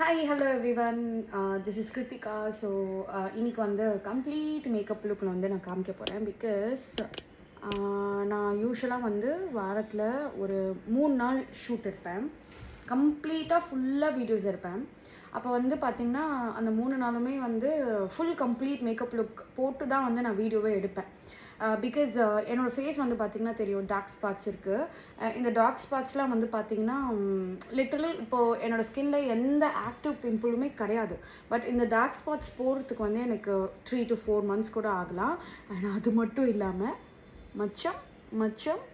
Hi hello everyone. This is Krithika. So இன்னைக்கு வந்து complete makeup லுக்கில் வந்து நான் காமிக்க போகிறேன். பிகாஸ் நான் யூஸ்வலாக வந்து வாரத்தில் ஒரு 3 நாள் ஷூட் இருப்பேன். கம்ப்ளீட்டாக ஃபுல்லாக வீடியோஸ் இருப்பேன். அப்போ வந்து பார்த்திங்கன்னா அந்த 3 நாளுமே வந்து ஃபுல் கம்ப்ளீட் மேக்கப் லுக் போட்டு தான் வந்து நான் வீடியோவே எடுப்பேன். பிகாஸ் என்னோடய ஃபேஸ் வந்து பார்த்திங்கன்னா தெரியும், டார்க் ஸ்பாட்ஸ் இருக்குது. இந்த டார்க் ஸ்பாட்ஸ்லாம் வந்து பார்த்திங்கன்னா லிட்டரலி இப்போது என்னோடய ஸ்கின்ல எந்த ஆக்டிவ் பிம்பிளுமே கிடையாது. பட் இந்த டார்க் ஸ்பாட்ஸ் போகிறதுக்கு வந்து எனக்கு 3 to 4 months கூட ஆகலாம். அண்ட் அது மட்டும் இல்லாமல் மச்சம் மச்சம்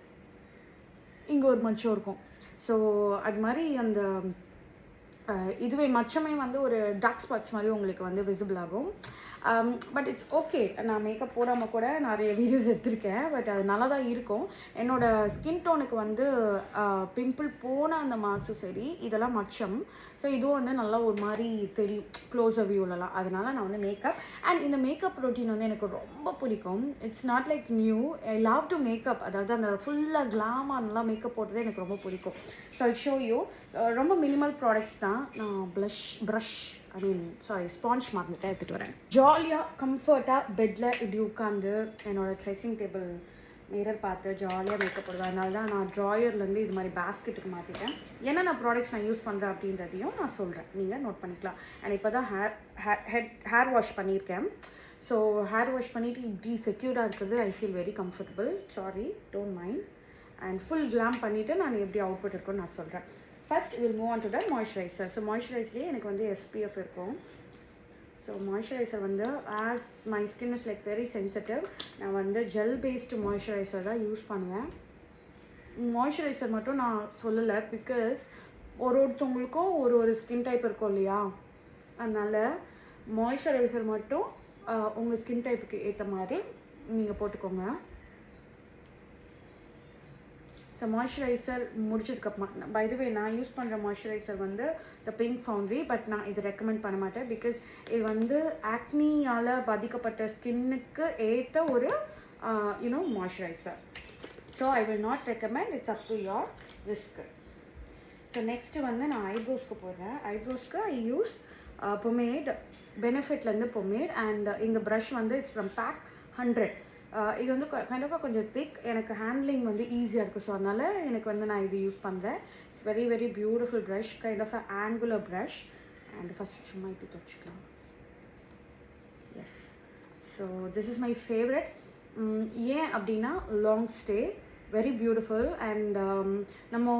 இங்கே ஒரு மச்சம் இருக்கும். ஸோ அது மாதிரி அந்த இதுவே மச்சமே வந்து ஒரு டார்க் ஸ்பாட்ஸ் மாதிரி உங்களுக்கு வந்து விசிபிள் ஆகும். But it's okay. நான் மேக்கப் போடாமல் கூட நிறைய வீடியோஸ் எடுத்திருக்கேன். பட் அது நல்லா தான் இருக்கும். என்னோடய ஸ்கின் டோனுக்கு வந்து பிம்பிள் போன அந்த மார்க்ஸும் சரி, இதெல்லாம் மச்சம். ஸோ இதுவும் வந்து நல்லா ஒரு மாதிரி தெரியும் க்ளோஸர் வியூலலாம். அதனால நான் வந்து மேக்கப் அண்ட் இந்த மேக்கப் ரொட்டீன் வந்து எனக்கு ரொம்ப பிடிக்கும். It's not like new. I love to makeup. அதாவது அந்த ஃபுல்லாக கிளாமாக நல்லா மேக்கப் போடுறது எனக்கு ரொம்ப பிடிக்கும். So I show you. ரொம்ப மினிமல் ப்ராடக்ட்ஸ் தான். நான் ப்ரஷ் ஸ்பாஞ்ச் மறந்துட்டு எடுத்துகிட்டு வரேன். ஜாலியாக கம்ஃபர்ட்டாக பெட்டில் இப்படி உட்காந்து என்னோடய ட்ரெஸ்ஸிங் டேபிள் மிரர் பார்த்து ஜாலியாக மேக்கப் போடுவேன். அதனால தான் நான் ட்ராயர்லேருந்து இது மாதிரி பேஸ்கெட்டுக்கு மாற்றிட்டேன். என்னென்ன ப்ராடக்ட்ஸ் நான் யூஸ் பண்ணுறேன் அப்படின்றதையும் நான் சொல்கிறேன், நீங்கள் நோட் பண்ணிக்கலாம். அண்ட் இப்போ தான் ஹேர் வாஷ் பண்ணியிருக்கேன். ஸோ ஹேர் வாஷ் பண்ணிவிட்டு இப்படி செக்யூர்டாக இருக்கிறது I feel very comfortable. Sorry, don't mind. And full glam பண்ணிவிட்டு நான் எப்படி அவுட்புட் இருக்குன்னு நான் சொல்கிறேன். First will move on to the moisturiser. So மாய்ஸ்சரைசர்லேயே எனக்கு வந்து SPF இருக்கும். ஸோ மாய்ஸ்சரைசர் வந்து as my skin is like very sensitive, நான் வந்து ஜெல் பேஸ்டு மாய்ஸ்சரைசர் தான் யூஸ் பண்ணுவேன். மாய்ஸ்சரைசர் மட்டும் நான் சொல்லலை, பிகாஸ் ஒருத்தவங்களுக்கும் ஒரு ஸ்கின் டைப் இருக்கும் இல்லையா. அதனால் மாய்ஸ்சரைசர் மட்டும் உங்கள் ஸ்கின் டைப்புக்கு ஏற்ற மாதிரி நீங்கள் போட்டுக்கோங்க. ஸோ மாய்ஸ்சரைசர் முடிச்சதுக்கப்புறமா, பை த வே நான் யூஸ் பண்ணுற மாய்ஸ்சரைசர் வந்து த பிங்க் ஃபவுண்ட்ரி. பட் நான் இது ரெக்கமெண்ட் பண்ண மாட்டேன். பிகாஸ் இது வந்து ஆக்னியால் பாதிக்கப்பட்ட ஸ்கின்னுக்கு ஏற்ற ஒரு moisturiser. So I will not recommend. It's up to your risk. So next வந்து நான் ஐப்ரோஸ்க்கு போடுறேன். ஐப்ரோஸ்க்கு ஐ யூஸ் பொமேட், பெனிஃபிட்லேருந்து பொமேட். அண்ட் இந்த ப்ரஷ் வந்து இட்ஸ் ஃப்ரம் பேக் 100. இது வந்து கைண்ட் கொஞ்சம் திக், எனக்கு ஹேண்ட்லிங் வந்து ஈஸியாக இருக்குது. ஸோ அதனால் எனக்கு வந்து நான் இது யூஸ் பண்ணுறேன். It's very very beautiful brush, kind of angular brush. And first சும்மா இப்படி துவச்சிக்கலாம். Yes. So this is my favourite. ஏன் அப்படின்னா long stay, very beautiful. And நம்ம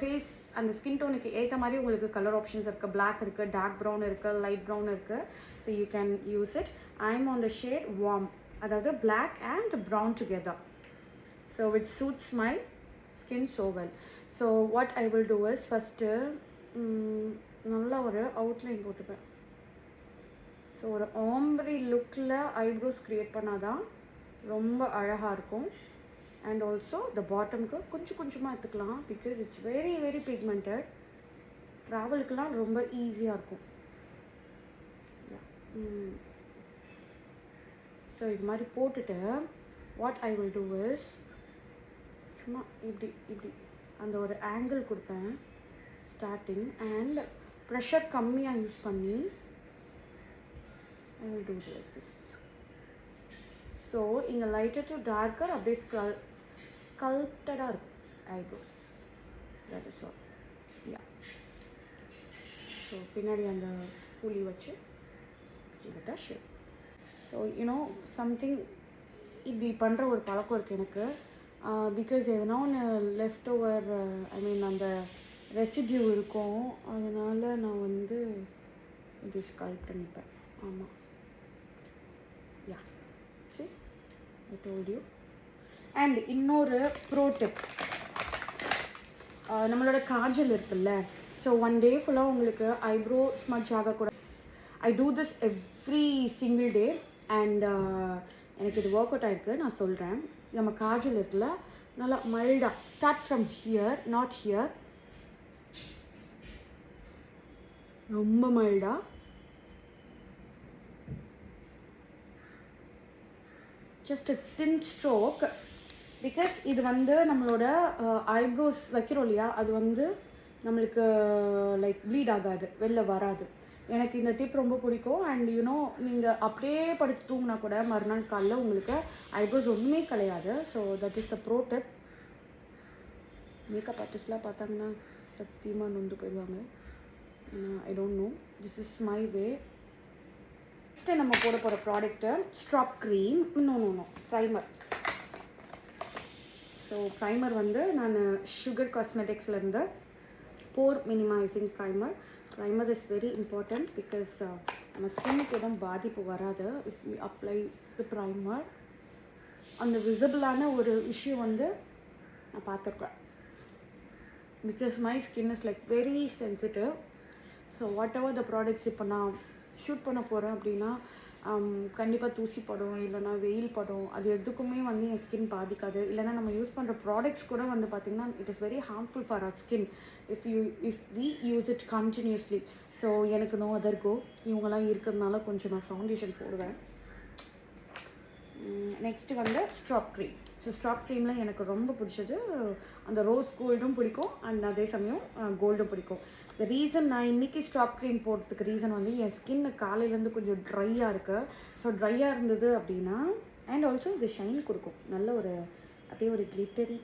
ஃபேஸ் அந்த ஸ்கின் டோனுக்கு ஏற்ற மாதிரி உங்களுக்கு கலர் ஆப்ஷன்ஸ் இருக்குது. பிளாக் இருக்குது, டார்க் ப்ரௌன் இருக்குது, லைட் ப்ரௌன் இருக்குது. So you can use it. I am on the shade warm, அதாவது black and brown together. So it suits my skin so well. So what I will do is first நல்லா ஒரு outline போட்டுப்பேன். So ஒரு ambery லுக்கில் eyebrows create பண்ணாதான் ரொம்ப அழகாக இருக்கும். அண்ட் ஆல்சோ த பாட்டமுக்கு கொஞ்சம் கொஞ்சமாக எடுத்துக்கலாம். Because it's very very pigmented. ட்ராவலுக்கெலாம் ரொம்ப ஈஸியாக இருக்கும். ஸோ இது மாதிரி போட்டுட்டு what I will do is சும்மா இப்படி அந்த ஒரு ஆங்கிள் கொடுத்தேன் ஸ்டார்டிங். அண்ட் ப்ரெஷர் கம்மியாக யூஸ் பண்ணி I will do like this. So இங்கே லைட்டர் டு டார்க்கர் அப்படியே ஸ்கல்ப்டடாக இருக்கும் eyebrows. That is all. Yeah. So பின்னாடி அந்த ஸ்கூலி வச்சு கிட்ட ஷேப். ஸோ யூனோ சம்திங் இப்படி பண்ணுற ஒரு பழக்கம் இருக்குது எனக்கு. பிகாஸ் எதனா ஒன்று லெஃப்ட் ஓவர், ஐ மீன் அந்த ரெசிடியூ இருக்கும். அதனால் நான் வந்து இப்படி ஸ்கல்ப்ட் பண்ணிப்பேன். ஆமாம். யா, சரி, ஐ டோல்ட் யூ. அண்ட் இன்னொரு ப்ரோ டிப், நம்மளோட காஜல் இருக்குல்ல. ஸோ ஒன் டே ஃபுல்லாக உங்களுக்கு ஐப்ரோ ஸ்மட்ச் ஆகக்கூடாது. I do this every single day. And எனக்கு இது ஒர்க் அவுட் ஆகிருக்கு. நான் சொல்கிறேன். நம்ம காஜல் இருக்குல்ல, நல்லா மைல்டாக start from here, not here, ரொம்ப மைல்டாக just a thin stroke. Because இது வந்து நம்மளோட ஐப்ரோஸ் வைக்கிறோம் இல்லையா, அது வந்து நம்மளுக்கு லைக் ப்ளீட் ஆகாது, வெளில வராது. எனக்கு இந்த டிப் ரொம்ப பிடிக்கும். அண்ட் நீங்கள் அப்படியே படுத்து தூங்கினா கூட மறுநாள் காலைல உங்களுக்கு ஐப்ரோஸ் ஒன்றுமே கிடையாது. So that is the brow tip. Makeup ஆர்டிஸ்ட்லாம் பார்த்தாங்கன்னா சத்தியமாக நொந்து போயிடுவாங்க. I don't know, this is my way. Next நம்ம போட போகிற product strobe cream. No primer. So primer வந்து நான் சுகர் காஸ்மெட்டிக்ஸ்லேருந்து pore minimising primer. Primer is very important because நம்ம ஸ்கின்னுக்கு எதுவும் பாதிப்பு வராது if you apply the primer. அந்த விசிபிளான ஒரு இஷ்யூ வந்து நான் பார்த்துருக்கேன். Because my skin is like very sensitive. So what ever the products இப்போ நான் ஷூட் பண்ண போகிறேன் அப்படின்னா கண்டிப்பாக தூசி படும், இல்லைனா வெயில் படும். அது எதுக்குமே வந்து என் ஸ்கின் பாதிக்காது. இல்லைனா நம்ம யூஸ் பண்ணுற ப்ராடக்ட்ஸ் கூட வந்து பார்த்திங்கன்னா it is very harmful for our skin if we use it continuously. So எனக்கு நோ அதர் கோ. இவங்கெல்லாம் இருக்கிறதுனால கொஞ்சம் நான் ஃபவுண்டேஷன் போடுவேன். நெக்ஸ்ட்டு வந்து ஸ்ட்ராப் க்ரீம். ஸோ ஸ்ட்ராப் க்ரீமில் எனக்கு ரொம்ப பிடிச்சது அந்த ரோஸ் கோல்டும் பிடிக்கும் அண்ட் அதே சமயம் கோல்டும் பிடிக்கும். த ரீசன் நான் இன்றைக்கி ஸ்ட்ராப் க்ரீம் போடுறதுக்கு ரீசன் வந்து என் ஸ்கின்னு காலையிலேருந்து கொஞ்சம் ட்ரையாக இருக்குது. ஸோ ட்ரையாக இருந்தது அப்படின்னா அண்ட் ஆல்சோ இது ஷைன் கொடுக்கும். நல்ல ஒரு அப்படியே ஒரு கிளிட்டரி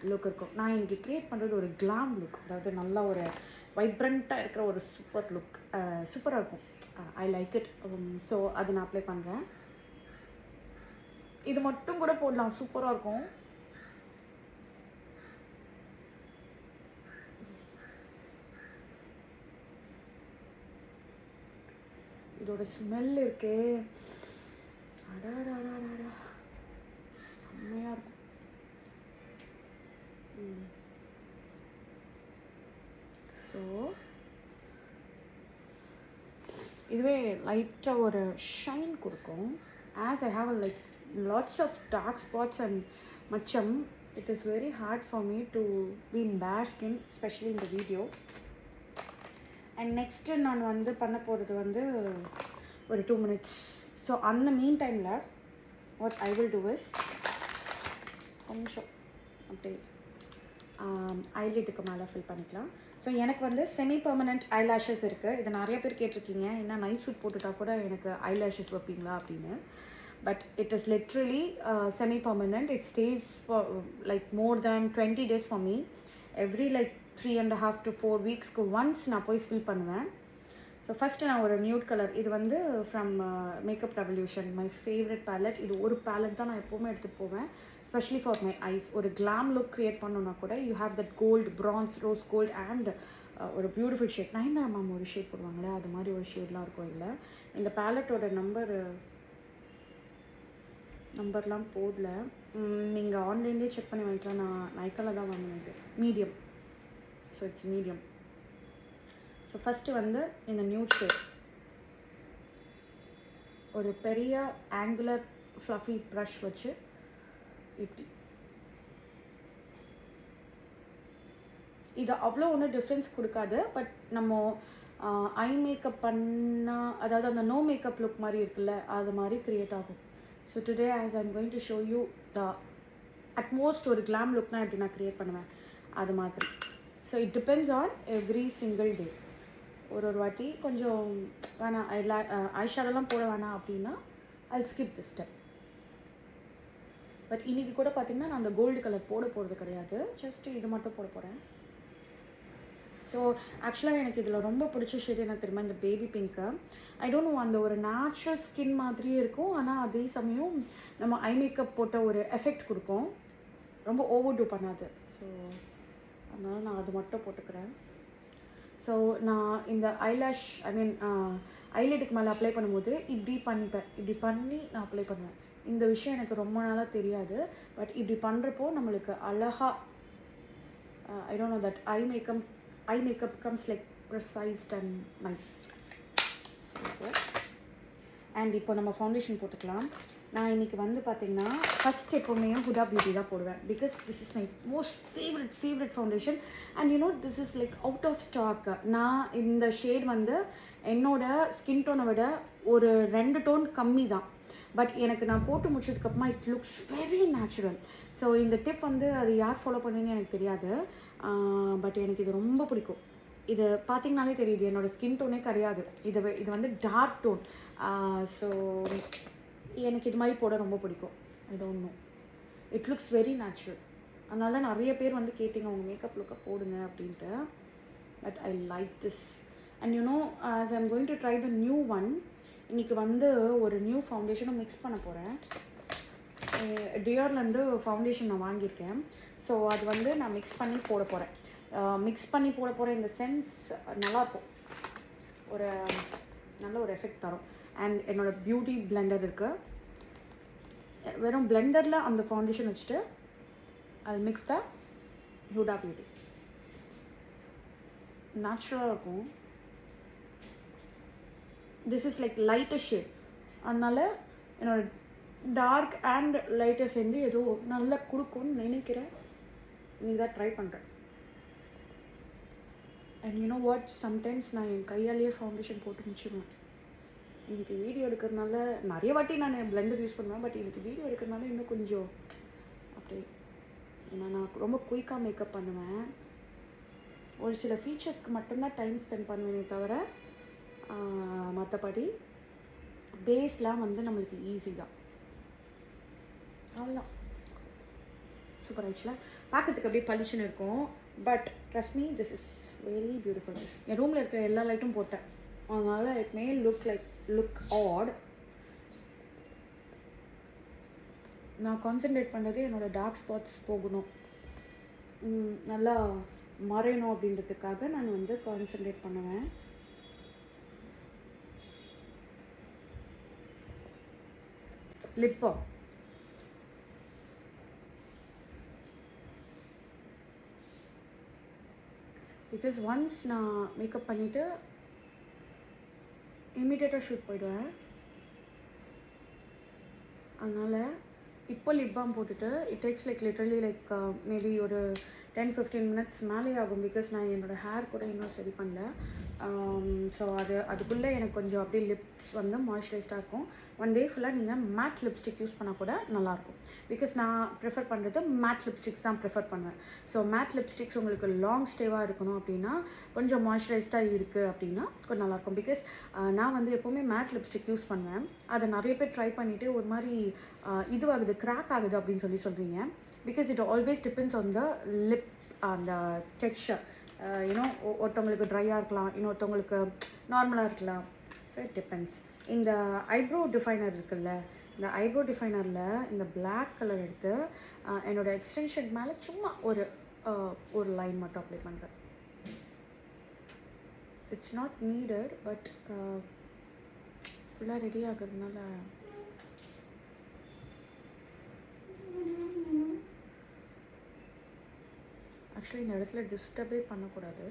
லுக் இருக்கும். நான் இன்றைக்கி க்ரியேட் பண்ணுறது ஒரு கிளாம் லுக், அதாவது நல்லா ஒரு வைப்ரண்ட்டாக இருக்கிற ஒரு சூப்பர் லுக். சூப்பராக இருக்கும். I like it. ஸோ அது நான் அப்ளை பண்ணுறேன். இது மட்டும் கூட போடலாம், சூப்பராக இருக்கும். இதோட ஸ்மெல் இருக்கே, அடாடாடாடா செம்மையாக இருக்கும். ஸோ இதுவே லைட்டாக ஒரு ஷைன் கொடுக்கும். As I have like lots of dark spots and macham, it is very hard for me to be in bare skin, especially in the video. And next நான் வந்து பண்ண போகிறது வந்து ஒரு 2 minutes. ஸோ அந்த மீன் டைமில் what I will do is கொஞ்சம் அப்படியே ஐலைட்டுக்கு மேலே ஃபில் பண்ணிக்கலாம். ஸோ எனக்கு வந்து செமி பர்மனெண்ட் ஐலாஷஸ் இருக்குது. இதை நிறைய பேர் கேட்டிருக்கீங்க, என்ன நைட் ஷூட் போட்டுட்டா கூட எனக்கு ஐலாஷஸ் வைப்பீங்களா அப்படின்னு. But it is literally semi-permanent. It stays for like more than 20 days for me. Every like 3.5 to 4 weeks once நான் போய் ஃபில் பண்ணுவேன். ஸோ ஃபஸ்ட்டு நான் ஒரு நியூட் கலர், இது வந்து from makeup revolution, my favourite palette. இது ஒரு பேலட் தான் நான் எப்போவுமே எடுத்துகிட்டு போவேன், ஸ்பெஷலி ஃபார் மை ஐஸ். ஒரு கிளாம் லுக் க்ரியேட் பண்ணணுன்னா கூட you have that gold, bronze, rose gold and ஒரு பியூட்டிஃபுல் ஷேட். நயன்தாரா மேம் ஒரு ஷேட் போடுவாங்களே, அது மாதிரி ஒரு ஷேட்லாம் இருக்கும். இல்லை, இந்த பேலட்டோட நம்பர்லாம் போடல, நீங்கள் ஆன்லைன்லேயே செக் பண்ணி வாங்கிக்கலாம். நான் நைக்காவில் தான் வாங்கினது, medium. So it's medium. So first வந்து இந்த நியூட் ஷேட் ஒரு பெரிய ஆங்குலர் ஃப்ளஃபி ப்ரஷ் வச்சு இப்படி, இது அவ்வளோ ஒன்றும் டிஃப்ரென்ஸ் கொடுக்காது. பட் நம்ம ஐ மேக்கப் பண்ணால், அதாவது அந்த நோ மேக்கப் லுக் மாதிரி இருக்குல்ல, அது மாதிரி க்ரியேட் ஆகும். So today as I'm going to show you the at most ஒரு கிளாம் லுக்னால் எப்படி நான் க்ரியேட் பண்ணுவேன் அது மாதிரி. So it depends on every single டே. ஒரு வாட்டி கொஞ்சம் வேணாம், ஐ ஷேடோலாம் போட வேணாம் அப்படின்னா I'll skip this step. But இன்றைக்கி கூட பார்த்திங்கன்னா நான் அந்த கோல்டு கலர் போட போகிறது கிடையாது, ஜஸ்ட்டு இது மட்டும் போட போகிறேன். ஸோ ஆக்சுவலாக எனக்கு இதில் ரொம்ப பிடிச்ச ஷேட் என்ன தெரியுமா, இந்த baby pink. I don't no, அந்த ஒரு நேச்சுரல் ஸ்கின் மாதிரியே இருக்கும், ஆனால் அதே சமயம் நம்ம ஐ மேக்கப் போட்ட ஒரு எஃபெக்ட் கொடுக்கும், ரொம்ப ஓவர் டூ பண்ணாது. ஸோ அதனால் நான் அது மட்டும் போட்டுக்கிறேன். ஸோ நான் இந்த ஐலாஷ் ஐலைட்டுக்கு மேலே அப்ளை பண்ணும்போது இப்படி பண்ணிப்பேன், இப்படி பண்ணி நான் அப்ளை பண்ணுவேன். இந்த விஷயம் எனக்கு ரொம்ப நாளாக தெரியாது, பட் இப்படி பண்ணுறப்போ நம்மளுக்கு அழகாக ஐ don't know that eye makeup comes like precise and nice. And இப்போ நம்ம ஃபவுண்டேஷன் போட்டுக்கலாம். நான் இன்றைக்கி வந்து பார்த்திங்கன்னா ஃபஸ்ட் எப்போவுமே ஹுடா பியூட்டி தான் போடுவேன், because this is my most favourite foundation. And this is like out of stock. நான் இந்த ஷேட் வந்து என்னோடய ஸ்கின் டோனை விட ஒரு 2 டோன் கம்மி தான், பட் எனக்கு நான் போட்டு முடிச்சதுக்கப்புறமா it looks very natural. So இந்த டிப் வந்து அது யார் ஃபாலோ பண்ணுவீங்க எனக்கு தெரியாது, பட் எனக்கு இது ரொம்ப பிடிக்கும். இது பார்த்தீங்கனாலே தெரியுது என்னோடய ஸ்கின் டோனே கிடையாது. இது வந்து டார்க் டோன். ஸோ எனக்கு இது மாதிரி போட ரொம்ப பிடிக்கும். ஐ don't no, it looks very natural. அதனால தான் நிறைய பேர் வந்து கேட்டிங்க உங்கள் மேக்கப் லுக்கை போடுங்க அப்படின்ட்டு. But I like this. And you know as I'm going to try the new one. இன்றைக்கி வந்து ஒரு நியூ ஃபவுண்டேஷனும் மிக்ஸ் பண்ண போகிறேன். டியோர்லேருந்து ஃபவுண்டேஷன் நான் வாங்கியிருக்கேன். ஸோ அது வந்து நான் மிக்ஸ் பண்ணி போட போகிறேன். மிக்ஸ் பண்ணி போட போகிற இந்த சென்ஸ் நல்லாயிருக்கும், ஒரு நல்ல ஒரு எஃபெக்ட் தரும். அண்ட் என்னோடய பியூட்டி பிளெண்டர் இருக்குது. வெறும் பிளெண்டரில் அந்த ஃபவுண்டேஷன் வச்சுட்டு அது மிக்ஸ் த ஹுடா பியூட்டி. நேச்சுரலாக இருக்கும். This is like lighter shade. அதனால் என்னோடய டார்க் அண்ட் லைட்டர் சேர்ந்து ஏதோ நல்லா கொடுக்கும்னு நினைக்கிறேன். நீ தான் ட்ரை பண்ணுறேன். அண்ட் யூனோ வாட், சம்டைம்ஸ் நான் என் கையாலேயே ஃபவுண்டேஷன் போட்டு முடிச்சிடுவேன். எனக்கு வீடியோ எடுக்கிறதுனால நிறைய வாட்டி நான் பிளெண்டர் யூஸ் பண்ணுவேன். பட் எனக்கு வீடியோ எடுக்கிறதுனால இன்னும் கொஞ்சம் அப்படி, ஏன்னா நான் ரொம்ப குயிக்காக மேக்கப் பண்ணுவேன். ஒரு சில ஃபீச்சர்ஸ்க்கு மட்டும்தான் டைம் ஸ்பெண்ட் பண்ணுவேனே தவிர மற்றபடி பேஸ்லாம் வந்து நம்மளுக்கு ஈஸி தான். அவ்வளோதான். சூப்பர் ஆயிடுச்சுல, பார்க்கறதுக்கு அப்படியே பளிச்சுன்னு இருக்கும். But trust me, this is very beautiful. என் ரூமில் இருக்கிற எல்லா லைட்டும் போட்டேன், அதனால் இட் மே லுக் ஆட். நான் கான்சென்ட்ரேட் பண்ணுறது என்னோடய டார்க் ஸ்பாட்ஸ் போகணும், நல்லா மறையணும் அப்படின்றதுக்காக நான் வந்து கான்சென்ட்ரேட் பண்ணுவேன். Lip balm. பிகாஸ் ஒன்ஸ் நான் மேக்கப் பண்ணிவிட்டு இம்மிடியேட்டாக ஷூட் போயிடுவேன். அதனால் இப்போ லிப் பாம் போட்டுட்டு it takes like literally like maybe ஒரு 10-15 minutes மேலே ஆகும். பிகாஸ் நான் என்னோடய ஹேர் கூட இன்னும் சரி பண்ணல. ஸோ அதுக்குள்ளே எனக்கு கொஞ்சம் அப்படியே லிப்ஸ் வந்து மாய்ஸ்சரைஸ்டாக இருக்கும். ஒன் டே ஃபுல்லாக நீங்கள் மேட் லிப்ஸ்டிக் யூஸ் பண்ணால் கூட நல்லாயிருக்கும். பிகாஸ் நான் ப்ரிஃபர் பண்ணுறது மேட் லிப்ஸ்டிக்ஸ் தான் ப்ரிஃபர் பண்ணுவேன். ஸோ மேட் லிப்ஸ்டிக்ஸ் உங்களுக்கு லாங் ஸ்டேவாக இருக்கணும் அப்படின்னா, கொஞ்சம் மாய்ஸ்சரைஸ்டாக இருக்குது அப்படின்னா கொஞ்சம் நல்லாயிருக்கும். பிகாஸ் நான் வந்து எப்போவுமே மேட் லிப்ஸ்டிக் யூஸ் பண்ணுவேன். அதை நிறைய பேர் ட்ரை பண்ணிவிட்டு ஒரு மாதிரி இதுவாகுது, கிராக் ஆகுது அப்படின்னு சொல்லுவீங்க. Because it always depends on the lip, அந்த டெக்ஸ்சர். யூனோ ஒருத்தவங்களுக்கு ட்ரையாக இருக்கலாம், இன்னொருத்தவங்களுக்கு நார்மலாக இருக்கலாம். So it depends. இந்த ஐப்ரோ டிஃபைனர் இருக்குல்ல, இந்த ஐப்ரோ டிஃபைனரில் இந்த பிளாக் கலர் எடுத்து என்னோடய எக்ஸ்டென்ஷன் மேலே சும்மா ஒரு லைன் மட்டும் அப்ளை பண்ணுறேன். இட்ஸ் நாட் நீடட், பட் ஃபுல்லாக ரெடி ஆகிறதுனால ஆக்சுவலி இந்த இடத்துல டிஸ்டர்பே பண்ணக்கூடாது.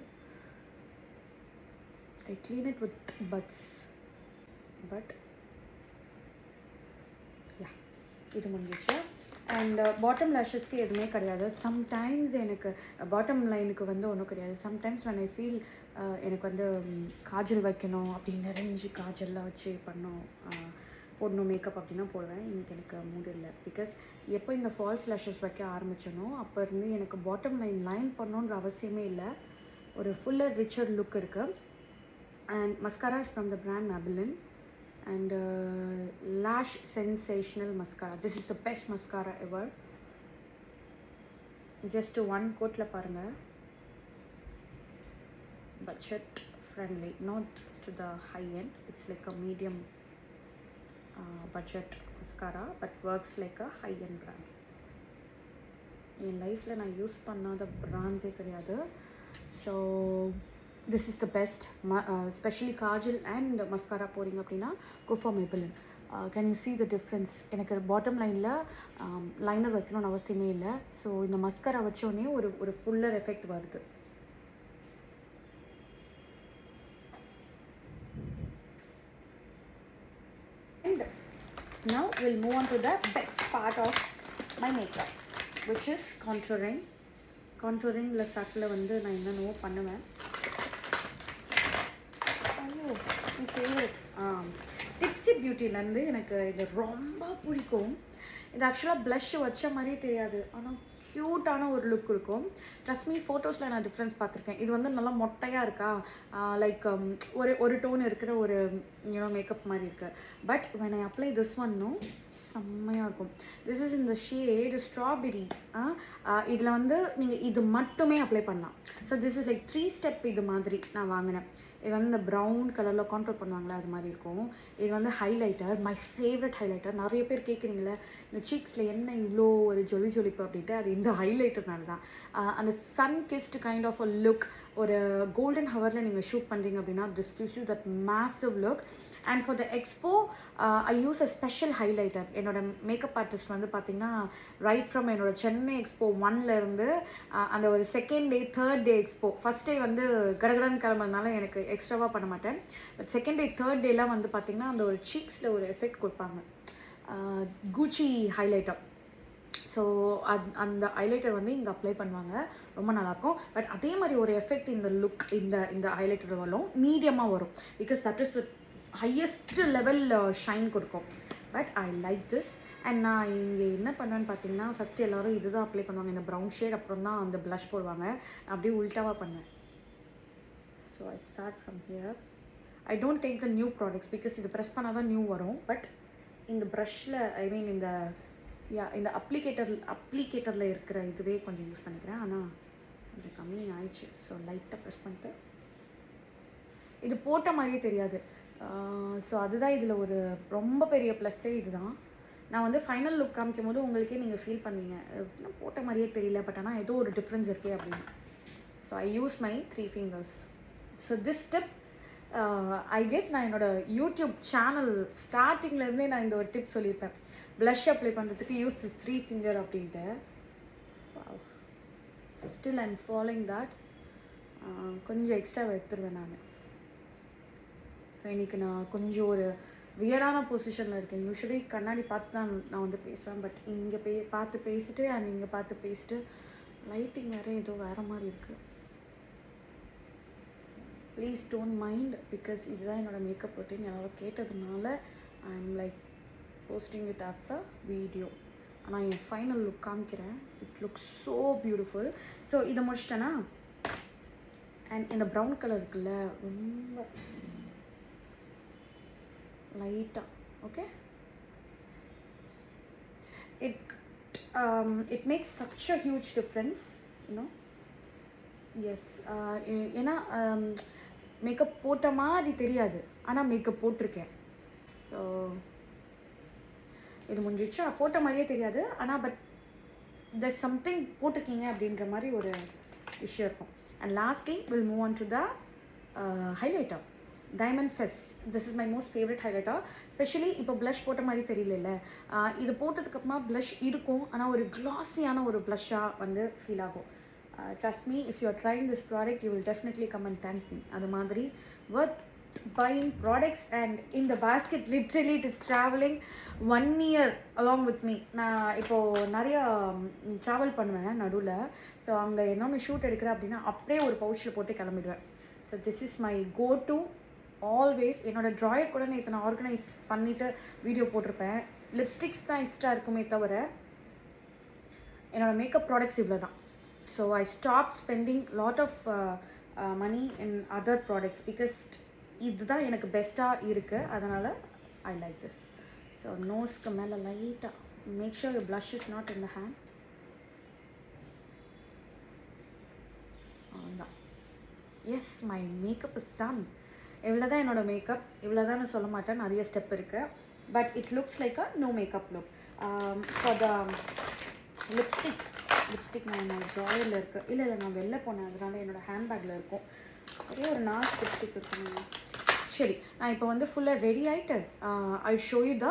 I clean it with buds. But yeah, இது முடிஞ்சிச்சு. அண்ட் பாட்டம் லேஷஸ்க்கு எதுவுமே கிடையாது. சம்டைம்ஸ் எனக்கு பாட்டம் லைனுக்கு வந்து ஒன்றும் கிடையாது. சம்டைம்ஸ் when I feel எனக்கு வந்து காஜல் வைக்கணும் அப்படின்னு நிறைஞ்சு காஜல்லாம் வச்சு போடணும் மேக்கப் அப்படின்னா போடுவேன். இன்றைக்கி எனக்கு மூட் இல்லை. பிகாஸ் எப்போ இந்த ஃபால்ஸ் லேஷஸ் வைக்க ஆரம்பித்தனோ அப்போ இருந்து எனக்கு பாட்டம் லைன் பண்ணணுன்ற அவசியமே இல்லை. ஒரு ஃபுல்லர் ரிச்சர் லுக் இருக்குது. And mascara is from the brand Maybelline. And lash sensational mascara. This is the best mascara ever. Just one coat la parunga. Budget friendly, not to the high end. It's like a medium budget mascara, but works like a high end brand. In life la na use pannada brands e kediyadu. So this is the best, especially kajal and mascara pouring appadina, go for Maybelline. Can you see the difference? எனக்கு bottom லைனில் liner வைக்கணும்னு அவசியமே இல்லை. So இந்த mascara வச்சோடனே ஒரு fuller effect வருது. And now we'll move on to the best part of my makeup, which is contouring. கான்டூரிங்கில் சட்டில் வந்து நான் என்னென்னவோ பண்ணுவேன். ஃபேவரட் டிப்ஸி பியூட்டிலேருந்து எனக்கு இது ரொம்ப பிடிக்கும். இது ஆக்சுவலாக ப்ளஷ் வச்ச மாதிரியே தெரியாது, ஆனால் க்யூட்டான ஒரு லுக் இருக்கும். ட்ரஸ்ட் மீ, ஃபோட்டோஸில் நான் டிஃப்ரென்ஸ் பார்த்துருக்கேன். இது வந்து நல்லா மொட்டையாக இருக்கா, லைக் ஒரு ஒரு டோன் இருக்கிற ஒரு மேக்கப் மாதிரி இருக்குது. But when I apply this one, no, செம்மையாக இருக்கும். This is in the shade strawberry. இதில் வந்து நீங்கள் இது மட்டுமே அப்ளை பண்ணலாம். So this is like 3 step. இது மாதிரி நான் வாங்கினேன். இது வந்து இந்த ப்ரௌன் கலரில் கான்ட்ரோல் பண்ணுவாங்களே அது மாதிரி இருக்கும். இது வந்து ஹைலைட்டர், மை ஃபேவரட் ஹைலைட்டர். நிறைய பேர் கேட்குறீங்களே இந்த சீக்ஸில் என்ன இவ்வளோ ஒரு ஜொலிப்பு அப்படின்ட்டு, அது இந்த ஹைலைட்டர்னால தான். அந்த sun kissed kind of a look, ஒரு கோல்டன் ஹவரில் நீங்கள் ஷூட் பண்ணுறீங்க அப்படின்னா this gives you that massive look. And for the expo, I use a special highlighter. என்னோட மேக்கப் ஆர்டிஸ்ட் வந்து பார்த்தீங்கன்னா ரைட் ஃப்ரம் என்னோட சென்னை எக்ஸ்போ 1லேருந்து அந்த ஒரு second day, third day expo, first day வந்து கடகடன் கிளம்புறதுனால எனக்கு எக்ஸ்ட்ராவாக பண்ண மாட்டேன். பட் செகண்ட் டே, தேர்ட் டேலாம் வந்து பார்த்திங்கன்னா அந்த ஒரு சீக்ஸில் ஒரு எஃபெக்ட் கொடுப்பாங்க, கூச்சி ஹைலைட்டர். ஸோ அந்த ஹைலைட்டர் வந்து இங்கே அப்ளை பண்ணுவாங்க, ரொம்ப நல்லாயிருக்கும். பட் அதே மாதிரி ஒரு எஃபெக்ட் இந்த லுக் இந்த ஹைலைட்டர் வரும், மீடியமாக வரும். Because that is highest level shine கொடுக்கும். But I like this. And நான் இங்கே என்ன பண்ணேன்னு பார்த்தீங்கன்னா, ஃபஸ்ட்டு எல்லோரும் இது தான் அப்ளை பண்ணுவாங்க, இந்த ப்ரௌன் ஷேட், அப்புறம் தான் அந்த ப்ளஷ் போடுவாங்க. அப்படியே உல்ட்டாவாக பண்ணுவேன். So I start from here. I don't take the new products because இது ப்ரெஸ் பண்ணால் தான் நியூ வரும். பட் இந்த ப்ரஷில், ஐ மீன் இந்த அப்ளிகேட்டரில் இருக்கிற இதுவே கொஞ்சம் யூஸ் பண்ணிக்கிறேன். ஆனால் கொஞ்சம் கம்மி ஆயிடுச்சு. ஸோ லைட்டாக ப்ரெஸ் பண்ணிட்டு, இது போட்ட மாதிரியே தெரியாது. ஸோ அதுதான் இதில் ஒரு ரொம்ப பெரிய ப்ளஸ்ஸே இதுதான். நான் வந்து ஃபைனல் லுக் காமிக்கும் போது உங்களுக்கே நீங்கள் ஃபீல் பண்ணுவீங்க, போட்ட மாதிரியே தெரியல, பட் ஆனால் ஏதோ ஒரு டிஃப்ரென்ஸ் இருக்கே அப்படின்னு. So I use my 3 fingers. So this step I guess நான் என்னோடய யூடியூப் சேனல் ஸ்டார்டிங்லேருந்தே நான் இந்த ஒரு டிப் சொல்லியிருப்பேன், ப்ளஷ் அப்ளை பண்ணுறதுக்கு யூஸ் திஸ் 3 finger அப்படின்ட்டு. So still I'm following that. கொஞ்சம் எக்ஸ்ட்ரா எடுத்துருவேன் நான். ஸோ இன்றைக்கி நான் கொஞ்சம் ஒரு வியர்டான பொசிஷனில் இருக்கேன். யூஸ்வலி கண்ணாடி பார்த்து தான் நான் வந்து பேசுவேன். பட் இங்கே பார்த்து பேசிட்டு அண்ட் இங்கே பார்த்து பேசிட்டு, லைட்டிங் வேறு ஏதோ வேறு மாதிரி இருக்குது. ப்ளீஸ் டோன்ட் மைண்ட், பிகாஸ் இதுதான் என்னோடய மேக்கப் ரொட்டீன். யாராவது கேட்டதுனால I am like posting it as a video. ஆனால் என் ஃபைனல் லுக் காமிக்கிறேன். It looks so beautiful. So இதை முடிச்சிட்டேன்னா, அண்ட் இந்த ப்ரௌன் கலர் இருக்குல்ல, ரொம்ப லைட்டாக, okay, it makes such a huge difference, you know. Yes, ஏன்னா மேக்கப் போட்ட மாதிரி தெரியாது, ஆனால் மேக்கப் போட்டிருக்கேன். ஸோ இது முடிஞ்சிச்சு. போட்ட மாதிரியே தெரியாது, ஆனால் பட் there's something போட்டிருக்கீங்க அப்படின்ற மாதிரி ஒரு விஷயம் இருக்கும். And lastly will move on to the highlighter. Diamond face, this is my most favourite highlighter. Specially இப்போ ப்ளஷ் போட்ட மாதிரி தெரியல, இது போட்டதுக்கப்புறமா ப்ளஷ் இருக்கும், ஆனால் ஒரு கிளாஸியான ஒரு ப்ளஷ்ஷாக வந்து ஃபீல் ஆகும். Trust me, if you are trying this product you will definitely come and thank me. அது மாதிரி வர்த் buying products. And in the basket literally it is traveling 1 year along with me. நான் இப்போது நிறையா ட்ராவல் பண்ணுவேன் நடுவில். So அங்கே என்னொன்று shoot எடுக்கிறேன் அப்படின்னா அப்படியே ஒரு பவுச்சில் போட்டு கிளம்பிடுவேன். So this is my go to always. என்னோடய ட்ராயர் கூட நேற்று நான் ஆர்கனைஸ் பண்ணிவிட்டு வீடியோ போட்டிருப்பேன். லிப்ஸ்டிக்ஸ் தான் எக்ஸ்ட்ரா இருக்குமே தவிர என்னோடய மேக்கப் ப்ராடக்ட்ஸ் இவ்வளோ தான். So I stop spending lot of money in other products because இதுதான் எனக்கு பெஸ்ட்டாக இருக்குது. அதனால் ஐ லைக் திஸ். ஸோ நோஸ்க்கு மேலே லைட்டாக make sure your blush is not in the hand. அவ்வளோதான். Yes, my makeup is done. இவ்வளோ தான் என்னோடய மேக்கப். இவ்வளோ தான் நான் சொல்ல மாட்டேன், நிறைய ஸ்டெப் இருக்குது. But it looks like a no makeup look. For the lipstick நான் என்னோட ட்ராயரில் இருக்குது. இல்லை நான் வெளில போனேன், அதனால் என்னோடய ஹேண்ட்பேக்கில் இருக்கும். ஒரே ஒரு 4 லிப்ஸ்டிக் இருக்குங்க. சரி, நான் இப்போ வந்து ஃபுல்லாக ரெடி ஆகிட்டு I show you the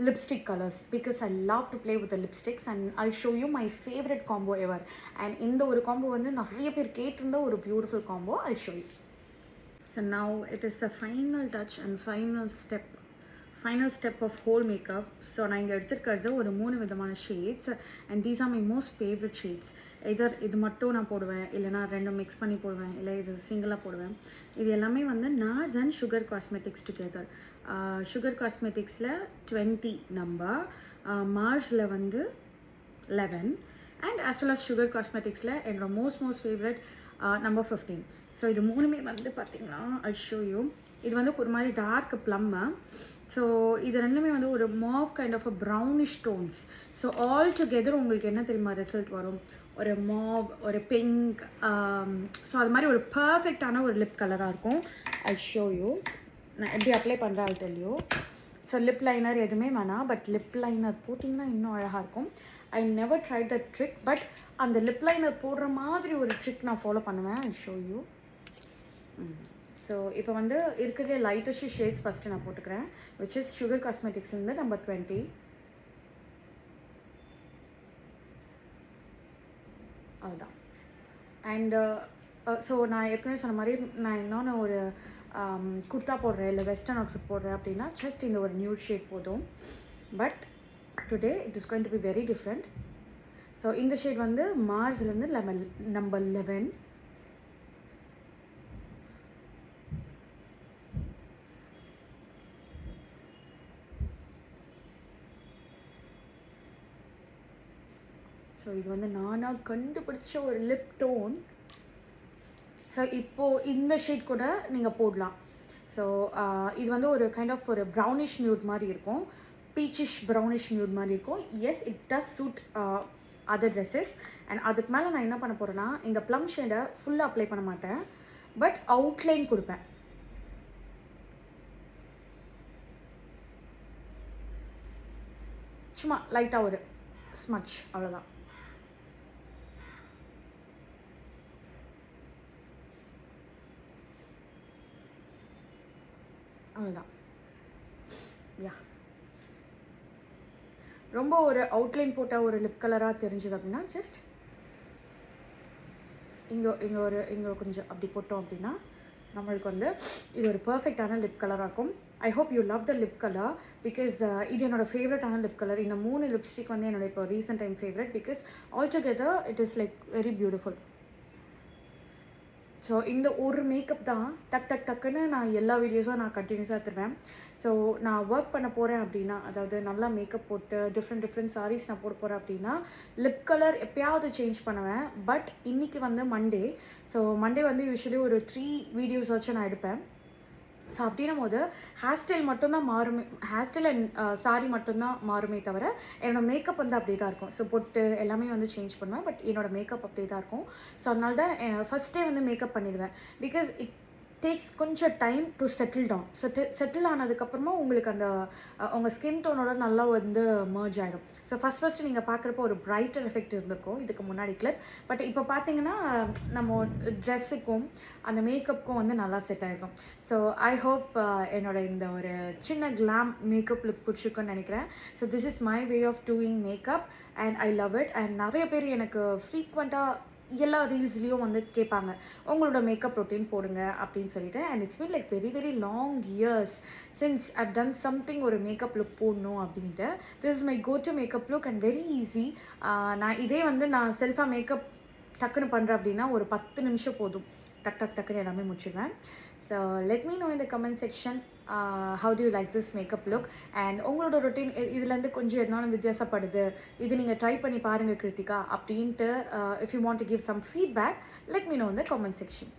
lipstick colors because I love to play with the lipsticks and I'll show you my favorite combo ever. And இந்த ஒரு combo வந்து நிறைய பேர் கேட்டிருந்த ஒரு beautiful combo. I'll show you. So now it is the final touch and final step final step of whole makeup. So நான் இங்கே எடுத்துருக்கிறது ஒரு 3 விதமான shades and these are my most favourite shades. Either இது மட்டும் நான் போடுவேன், இல்லைனா ரெண்டும் மிக்ஸ் பண்ணி போடுவேன், இல்லை இது சிங்கிளாக போடுவேன். இது எல்லாமே வந்து Nars and Sugar Cosmetics together. Sugar காஸ்மெட்டிக்ஸில் 20 நம்பர், மார்ஸில் வந்து 11 and as well as Sugar காஸ்மெட்டிக்ஸில் என்னோட மோஸ்ட் ஃபேவரட் நம்பர் 15. ஸோ இது மூணுமே வந்து பார்த்திங்கன்னா I'll show you. இது வந்து ஒரு மாதிரி டார்க் ப்ளம்மு. ஸோ இது ரெண்டுமே வந்து ஒரு mauve kind of a brownish tones. So all together உங்களுக்கு என்ன தெரியுமா ரிசல்ட் வரும்? ஒரு மாவ், ஒரு பிங்க், ஸோ அது மாதிரி ஒரு பர்ஃபெக்டான ஒரு லிப் கலராக இருக்கும். I'll show you. நான் எப்படி அப்ளை பண்ணுறேன் I'll tell you. So lip liner எதுவுமே வேணாம், பட் லிப் லைனர் போட்டிங்கன்னா இன்னும் அழகாக இருக்கும். I never tried that trick, but அந்த லிப் லைனர் போடுற மாதிரி ஒரு ட்ரிக் நான் ஃபாலோ பண்ணுவேன். I'll show you. ஸோ இப்போ வந்து இருக்கிறதே லைட்டஸ்ட் ஷேட்ஸ் ஃபஸ்ட்டு நான் போட்டுக்கிறேன், விச் இஸ் சுகர் காஸ்மெட்டிக்ஸ்லேருந்து நம்பர் 20. அதுதான். அண்டு ஸோ நான் ஏற்கனவே சொன்ன மாதிரி நான் இன்னொன்று ஒரு குர்த்தா போடுறேன், இல்லை வெஸ்டர்ன் அவுட்ஃபிட் போடுறேன் அப்படின்னா ஜஸ்ட் இந்த ஒரு நியூட் ஷேட் போதும். But today it is going to be very different. So இந்த ஷேட் வந்து மார்ஸ்லேருந்து நம்பர் 11. ஸோ இது வந்து நானாக கண்டுபிடிச்ச ஒரு லிப் டோன். ஸோ இப்போது இந்த ஷேட் கூட நீங்கள் போடலாம். ஸோ இது வந்து ஒரு கைண்ட் ஆஃப் ஒரு ப்ரௌனிஷ் நியூட் மாதிரி இருக்கும், பீச்சிஷ் ப்ரௌனிஷ் நியூட் மாதிரி இருக்கும். Yes, it does suit other dresses. And அதுக்கு மேலே நான் என்ன பண்ண போகிறேன்னா, இந்த ப்ளம் ஷேடை ஃபுல்லாக அப்ளை பண்ண மாட்டேன், பட் அவுட்லைன் கொடுப்பேன். சும்மா லைட்டாக ஒரு ஸ்மட்ச், அவ்வளோதான். அவ்வளோதான். யா, ரொம்ப ஒரு அவுட்லைன் போட்டால் ஒரு லிப் கலராக தெரிஞ்சது அப்படின்னா ஜஸ்ட் இங்கே கொஞ்சம் அப்படி போட்டோம் அப்படின்னா நம்மளுக்கு வந்து இது ஒரு பர்ஃபெக்டான லிப் கலராக இருக்கும். I hope you love the lip colour because இது என்னோடய ஃபேவரட்டான லிப் கலர். இந்த 3 லிப்ஸ்டிக் வந்து என்னோட இப்போ recent time favourite because all together it is like very beautiful. So இந்த ஒரு மேக்கப் தான் டக்குன்னு நான் எல்லா வீடியோஸும் நான் கண்டினியூஸாக எடுத்துருவேன். ஸோ நான் ஒர்க் பண்ண போகிறேன் அப்படின்னா, அதாவது நல்லா மேக்கப் போட்டு டிஃப்ரெண்ட் சாரீஸ் நான் போட போகிறேன் அப்படின்னா லிப் கலர் எப்போயாவது சேஞ்ச் பண்ணுவேன். பட் இன்றைக்கி வந்து மண்டே. ஸோ மண்டே வந்து யூஸ்வலி ஒரு 3 வீடியோஸ் வச்சு நான் எடுப்பேன். ஸோ அப்படின்னும் போது ஹேர் ஸ்டைல் மட்டும்தான் மாறுமே, ஹேர் ஸ்டைல் அண்ட் சாரி மட்டும்தான் மாறுமே தவிர என்னோடய மேக்கப் வந்து அப்படியே தான் இருக்கும். ஸோ பொட்டு எல்லாமே வந்து சேஞ்ச் பண்ணுவேன், பட் என்னோடய மேக்கப் அப்படியே தான் இருக்கும். ஸோ அதனால தான் ஃபஸ்ட்டே வந்து மேக்கப் பண்ணிடுவேன் பிகாஸ் இட் டேக்ஸ் கொஞ்சம் time to settle down. So settle ஆனதுக்கப்புறமா உங்களுக்கு அந்த உங்கள் ஸ்கின் டோனோட நல்லா வந்து மர்ஜ் ஆகிடும். ஸோ ஃபஸ்ட்டு நீங்கள் பார்க்குறப்போ ஒரு பிரைட்டர் எஃபெக்ட் இருந்திருக்கும் இதுக்கு முன்னாடி கிளிப். பட் இப்போ பார்த்தீங்கன்னா நம்ம ட்ரெஸ்ஸுக்கும் அந்த மேக்கப்புக்கும் வந்து நல்லா செட் ஆகிடும். ஸோ ஐ ஹோப் என்னோட இந்த ஒரு சின்ன கிளாம் மேக்கப் லுக் பிடிச்சிருக்குன்னு நினைக்கிறேன். So this is my way of doing makeup and I love it. And நிறைய பேர் எனக்கு ஃப்ரீக்வெண்ட்டாக எல்லா ரீல்ஸ்லேயும் வந்து கேட்பாங்க, உங்களோட மேக்கப் ரொட்டீன் போடுங்க அப்படின்னு சொல்லிட்டு. And it's been like very long years since I've done something ஒரு மேக்கப் லுக் போடணும் அப்படின்ட்டு. This is my go to makeup look and very easy. நான் இதே வந்து நான் செல்ஃபாக மேக்கப் டக்குன்னு பண்ணுறேன் அப்படின்னா ஒரு 10 நிமிஷம் போதும், டக்குன்னு எல்லாமே முடிச்சிடுவேன். So let me know in the comment section how do you like this makeup look. And உங்களோட ரொட்டீன் இதுலேருந்து கொஞ்சம் எதனாலும் வித்தியாசப்படுது, இது நீங்கள் ட்ரை பண்ணி பாருங்கள் கிருத்திகா அப்படின்ட்டு if you want to give some feedback, let me know in the comment section.